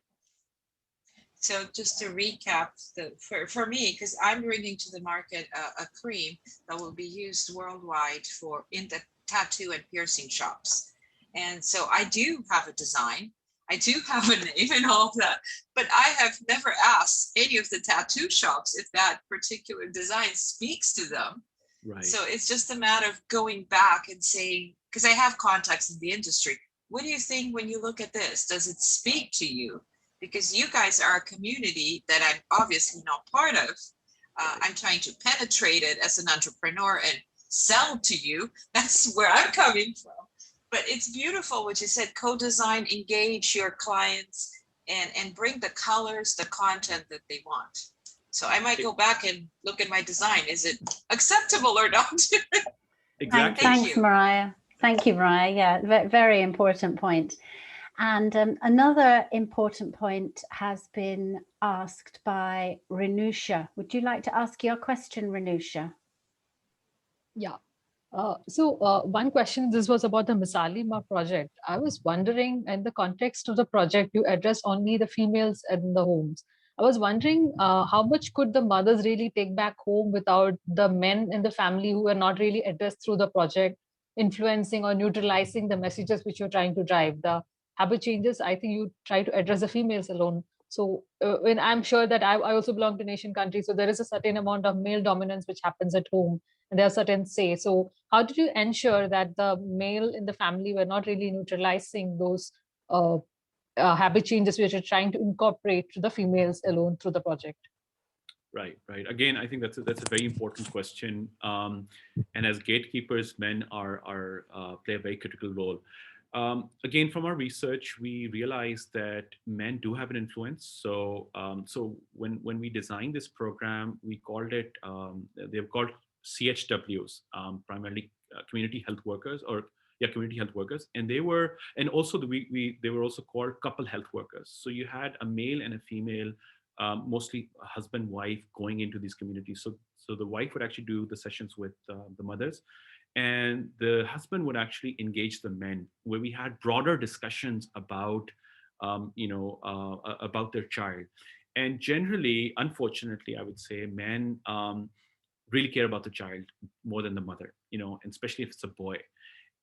So just to recap, for me, because I'm bringing to the market a cream that will be used worldwide in the tattoo and piercing shops. And so I do have a design, I do have a name and all of that, but I have never asked any of the tattoo shops if that particular design speaks to them. Right. So it's just a matter of going back and saying, because I have contacts in the industry, what do you think when you look at this? Does it speak to you? Because you guys are a community that I'm obviously not part of. I'm trying to penetrate it as an entrepreneur and sell to you. That's where I'm coming from. But it's beautiful what you said, co-design, engage your clients and bring the colors, the content that they want. So I might go back and look at my design. Is it acceptable or not? Exactly. Thanks, Mariah. Thank you, Mariah. Yeah, very important point. And another important point has been asked by Renusha. Would you like to ask your question, Renusha? Yeah. So one question, this was about the Misalima project. I was wondering, in the context of the project, you address only the females in the homes. I was wondering how much could the mothers really take back home without the men in the family who are not really addressed through the project, influencing or neutralizing the messages which you're trying to drive. The habit changes, I think you try to address the females alone. So when I'm sure that I also belong to nation country, so there is a certain amount of male dominance which happens at home, and there are certain say. So how did you ensure that the male in the family were not really neutralizing those habit changes which you're trying to incorporate to the females alone through the project? Right. Again, I think that's a very important question. And as gatekeepers, men play a very critical role. Again, from our research, we realized that men do have an influence. So when we designed this program, we called it, they're called CHWs, primarily community health workers, community health workers. And they were also called couple health workers. So you had a male and a female, mostly a husband, wife, going into these communities. So the wife would actually do the sessions with the mothers, and the husband would actually engage the men, where we had broader discussions about about their child. And generally, unfortunately, I would say men really care about the child more than the mother, and especially if it's a boy.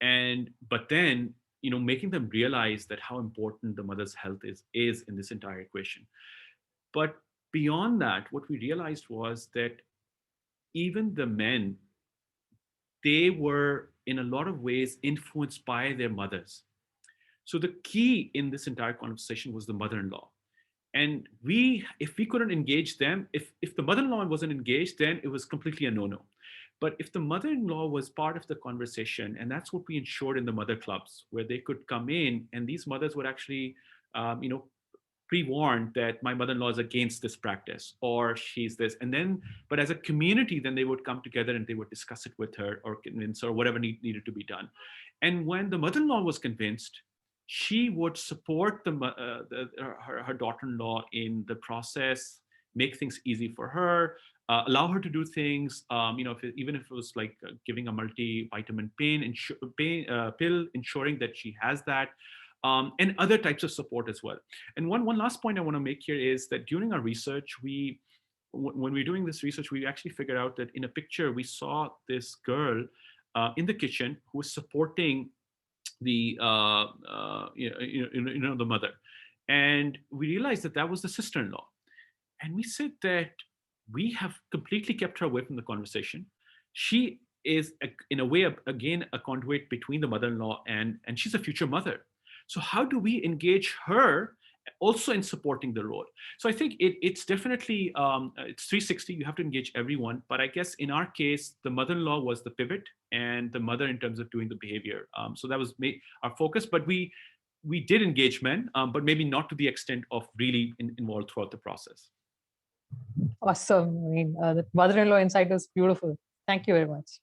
But then, making them realize that how important the mother's health is in this entire equation. But beyond that, what we realized was that even the men, they were in a lot of ways influenced by their mothers. So the key in this entire conversation was the mother-in-law. And if we couldn't engage them, if the mother-in-law wasn't engaged, then it was completely a no-no. But if the mother-in-law was part of the conversation, and that's what we ensured in the mother clubs, where they could come in and these mothers would actually, pre-warned that my mother-in-law is against this practice, or she's this. And then, but as a community, then they would come together and they would discuss it with her or convince her, or whatever needed to be done. And when the mother-in-law was convinced, she would support her daughter-in-law in the process, make things easy for her, allow her to do things, even if it was like giving a multivitamin pill, ensuring that she has that, and other types of support as well. And one last point I want to make here is that during our research, when we were doing this research, we actually figured out that in a picture, we saw this girl in the kitchen who was supporting the the mother, and we realized that that was the sister-in-law. And we said that we have completely kept her away from the conversation. She is in a way again a conduit between the mother-in-law and she's a future mother. So how do we engage her also in supporting the role? So I think it's definitely it's 360. You have to engage everyone, but I guess in our case, the mother-in-law was the pivot, and the mother in terms of doing the behavior. So that was our focus. But we did engage men, but maybe not to the extent of really involved throughout the process. Awesome. I mean, the mother-in-law insight was beautiful. Thank you very much.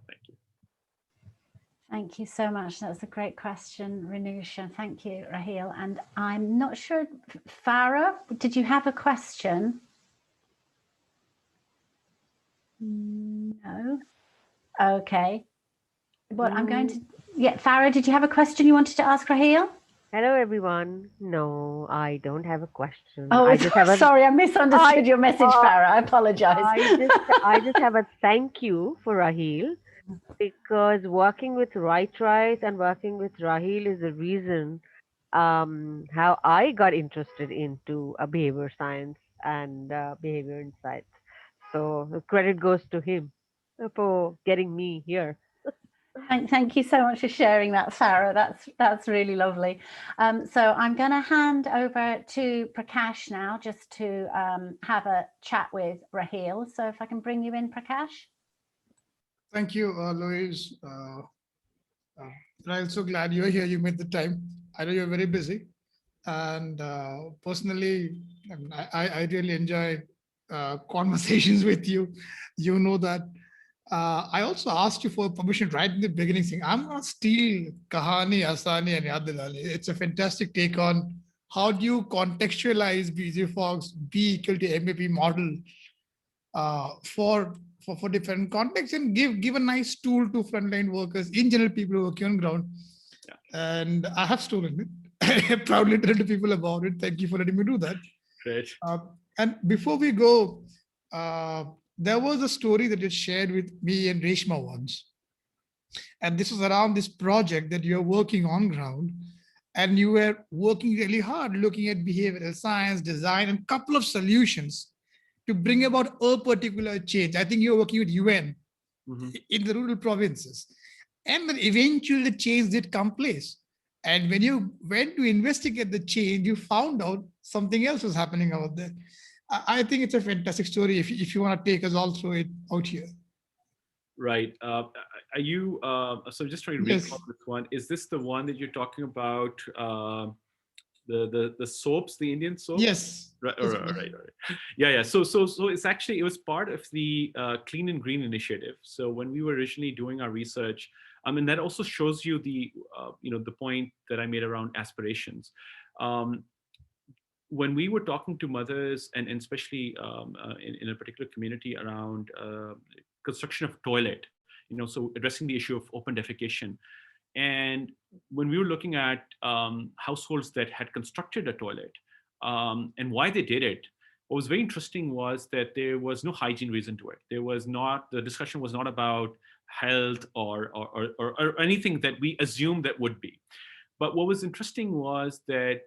Thank you. Thank you so much. That's a great question, Ranusha. Thank you, Raheel. And I'm not sure, Farah, did you have a question? No. Okay. Well, I'm going to, Farah, did you have a question you wanted to ask Raheel? Hello, everyone. No, I don't have a question. Oh, I just have sorry, I misunderstood your message, Farah. I apologize. I just have a thank you for Raheel, because working with Right and working with Raheel is the reason how I got interested into behavior science and behavior insights. So the credit goes to him for getting me here. Thank you so much for sharing that, Farah. That's really lovely. So I'm going to hand over to Prakash now, just to have a chat with Raheel. So if I can bring you in, Prakash. Thank you, Louise. I'm so glad you're here. You made the time. I know you're very busy. And personally, I really enjoy conversations with you. You know that. I also asked you for permission right in the beginning, saying, I'm going to steal Kahani, Asani, and Yad Dilali. It's a fantastic take on how do you contextualize BZ-Fox B=MAP model for different contexts, and give a nice tool to frontline workers, in general, people working on ground. Yeah. And I have stolen it. I proudly tell the people about it. Thank you for letting me do that. Great. And before we go, there was a story that you shared with me and Reshma once. And this was around this project that you're working on ground. And you were working really hard, looking at behavioral science, design, and a couple of solutions to bring about a particular change. I think you're working with UN in the rural provinces. And then eventually the change did come place. And when you went to investigate the change, you found out something else was happening out there. I think it's a fantastic story if you want to take us all through it out here. Right. Are you, so just trying to recall this one. Is this the one that you're talking about, the soaps, the Indian soaps? Yes. Right. Right. Yeah. So it's actually, it was part of the Clean and Green initiative. So when we were originally doing our research, I mean, that also shows you the, the point that I made around aspirations. When we were talking to mothers, and especially in a particular community around construction of toilet, so addressing the issue of open defecation. And when we were looking at households that had constructed a toilet and why they did it, what was very interesting was that there was no hygiene reason to it. There was not, the discussion was not about health or anything that we assumed that would be. But what was interesting was that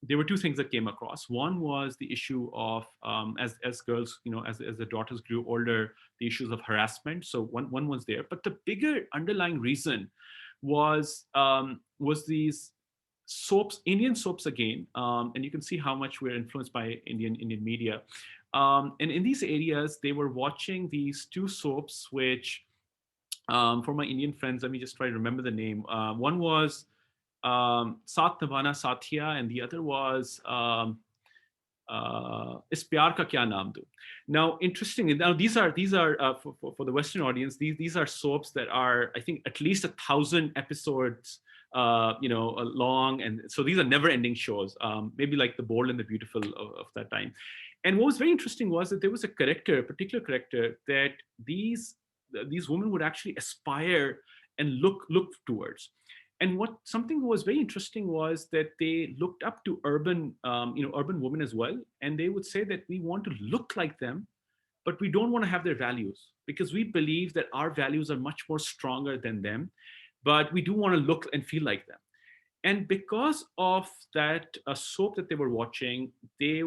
there were two things that came across. One was the issue of as girls, as the daughters grew older, the issues of harassment. So one was there, but the bigger underlying reason was these soaps, Indian soaps again, and you can see how much we're influenced by Indian media. And in these areas, they were watching these two soaps, which for my Indian friends, let me just try to remember the name. One was Saath Nibhana Sathiya, and the other was Is Pyar Ka Kya Naam Do. Now, interestingly, now these are for the Western audience, these are soaps that are, I think, at least 1,000 episodes long, and so these are never-ending shows, maybe like The Bold and the Beautiful of that time. And what was very interesting was that there was a particular character that these women would actually aspire and look towards. And something was very interesting was that they looked up to urban women as well. And they would say that we want to look like them, but we don't want to have their values, because we believe that our values are much more stronger than them, but we do want to look and feel like them. And because of that soap that they were watching, they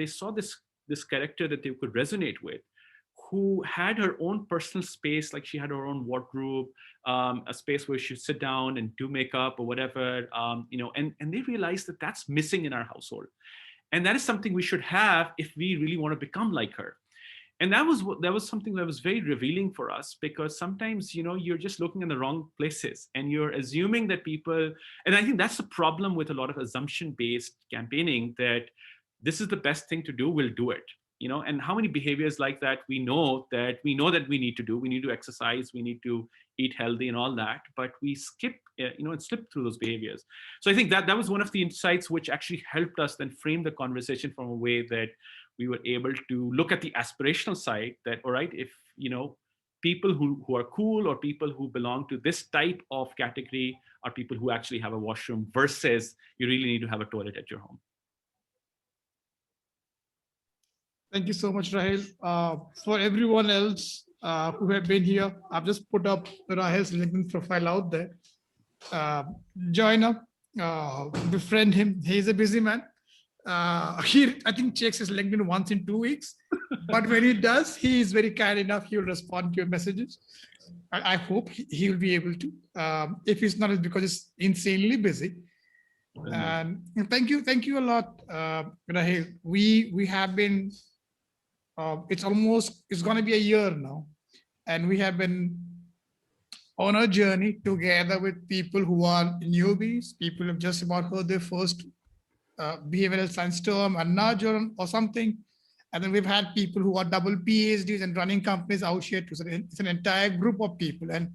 saw this character that they could resonate with, who had her own personal space, like she had her own wardrobe, a space where she'd sit down and do makeup or whatever, and they realized that that's missing in our household. And that is something we should have if we really want to become like her. And that was something that was very revealing for us, because sometimes, you're just looking in the wrong places and you're assuming that people, and I think that's the problem with a lot of assumption-based campaigning, that this is the best thing to do, we'll do it. And how many behaviors like that we know that we need to do. We need to exercise, we need to eat healthy and all that, but we skip, and slip through those behaviors. So I think that was one of the insights which actually helped us then frame the conversation from a way that we were able to look at the aspirational side, that, all right, if, people who are cool, or people who belong to this type of category, are people who actually have a washroom, versus you really need to have a toilet at your home. Thank you so much, Raheel. For everyone else who have been here, I've just put up Raheel's LinkedIn profile out there. Join up, befriend him. He's a busy man. He, I think, checks his LinkedIn once in 2 weeks. But when he does, he is very kind enough. He'll respond to your messages. I hope he'll be able to. If he's not, it's because he's insanely busy. And thank you a lot, Raheel. We have been. It's going to be a year now, and we have been on a journey together with people who are newbies, people who have just about heard their first behavioral science term, a nudge or something. And then we've had people who are double PhDs and running companies out here too. So it's an entire group of people. And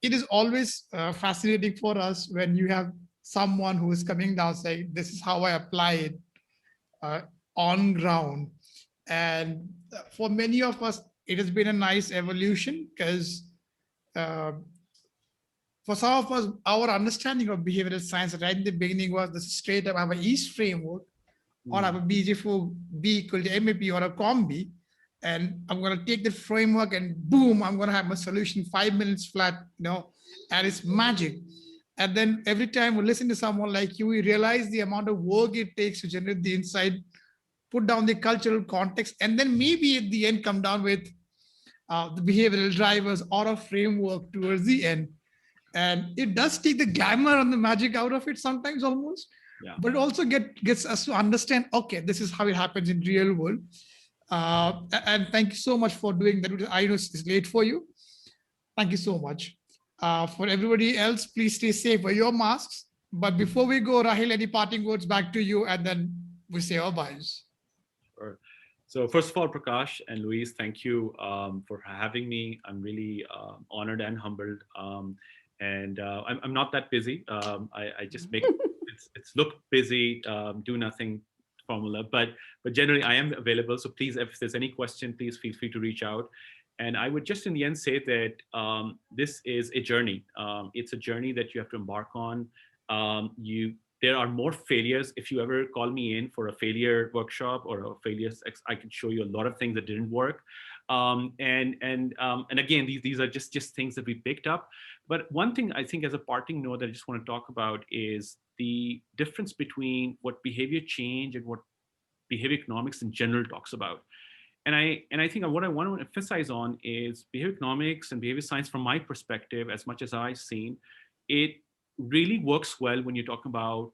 it is always fascinating for us when you have someone who is coming down saying, this is how I apply it on ground. And for many of us, it has been a nice evolution, because for some of us, our understanding of behavioral science right in the beginning was the straight up, I have an East framework, or I have a BJ4 B equal to MAP or a combi, and I'm going to take the framework and boom, I'm going to have my solution 5 minutes flat, and it's magic. And then every time we listen to someone like you, we realize the amount of work it takes to generate the insight, put down the cultural context, and then maybe at the end come down with the behavioral drivers or a framework towards the end. And it does take the glamour and the magic out of it sometimes almost, but it also gets us to understand, okay, this is how it happens in real world. And thank you so much for doing that. I know it's late for you. Thank you so much. For everybody else, please stay safe, wear your masks. But before we go, Raheel, any parting words back to you, and then we say our byes. Sure. So first of all, Prakash and Louise, thank you for having me. I'm really honored and humbled. And I'm not that busy. I just make it's look busy, do nothing formula, but generally I am available. So please, if there's any question, please feel free to reach out. And I would just in the end say that this is a journey. It's a journey that you have to embark on. There are more failures. If you ever call me in for a failure workshop or a failures, I can show you a lot of things that didn't work. And again, these are just things that we picked up. But one thing I think as a parting note that I just want to talk about is the difference between what behavior change and what behavior economics in general talks about. And I think what I want to emphasize on is behavior economics and behavior science, from my perspective, as much as I've seen, it really works well when you're talking about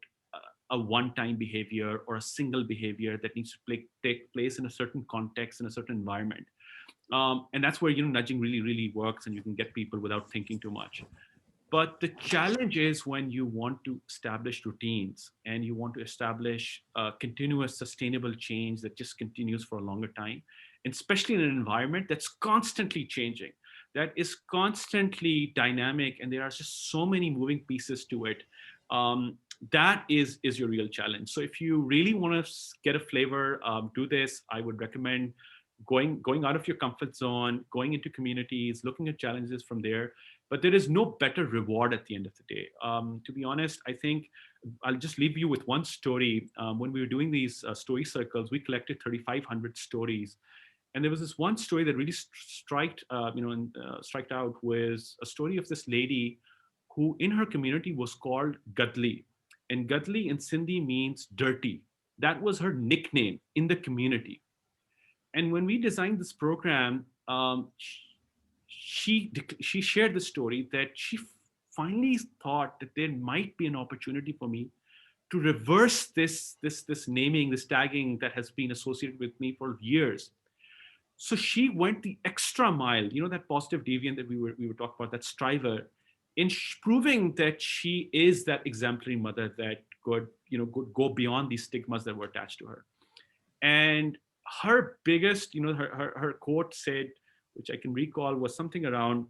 a one-time behavior or a single behavior that needs to take place in a certain context, in a certain environment. And that's where, nudging really, really works, and you can get people without thinking too much. But the challenge is when you want to establish routines and you want to establish continuous sustainable change that just continues for a longer time, and especially in an environment that's constantly changing, that is constantly dynamic, and there are just so many moving pieces to it. That is your real challenge. So if you really want to get a flavor, do this. I would recommend going out of your comfort zone, going into communities, looking at challenges from there. But there is no better reward at the end of the day. To be honest, I think I'll just leave you with one story. When we were doing these story circles, we collected 3,500 stories. And there was this one story that really striked out, was a story of this lady who in her community was called Gadli. And Gadli in Sindhi means dirty. That was her nickname in the community. And when we designed this program, she shared the story that she finally thought that there might be an opportunity for me to reverse this naming, this tagging that has been associated with me for years. So she went the extra mile, that positive deviant that we were talking about, that striver, in proving that she is that exemplary mother that could go beyond these stigmas that were attached to her. And her biggest, her quote said, which I can recall, was something around,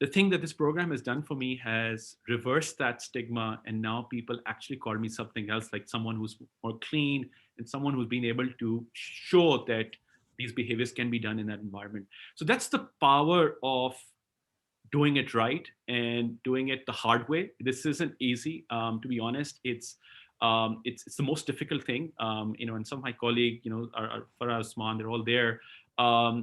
the thing that this program has done for me has reversed that stigma, and now people actually call me something else, like someone who's more clean and someone who's been able to show that these behaviors can be done in that environment. So that's the power of doing it right and doing it the hard way. This isn't easy, to be honest. It's the most difficult thing. And some of my colleagues, are Farah, Osman, they're all there.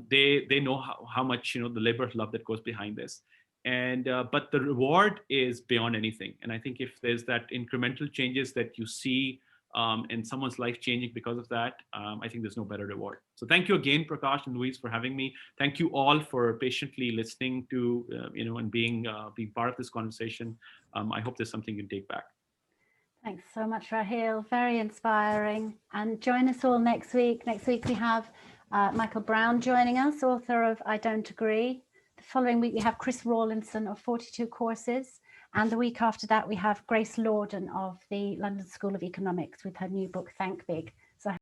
They know how much, the labor of love that goes behind this. And but the reward is beyond anything. And I think if there's that incremental changes that you see and someone's life changing because of that, I think there's no better reward. So thank you again, Prakash and Louise, for having me. Thank you all for patiently listening to, and being part of this conversation. I hope there's something you can take back. Thanks so much, Raheel. Very inspiring. And join us all next week. Next week we have Michael Brown joining us, author of I Don't Agree. The following week we have Chris Rawlinson of 42 Courses. And the week after that we have Grace Lorden of the London School of Economics with her new book, Thank Big.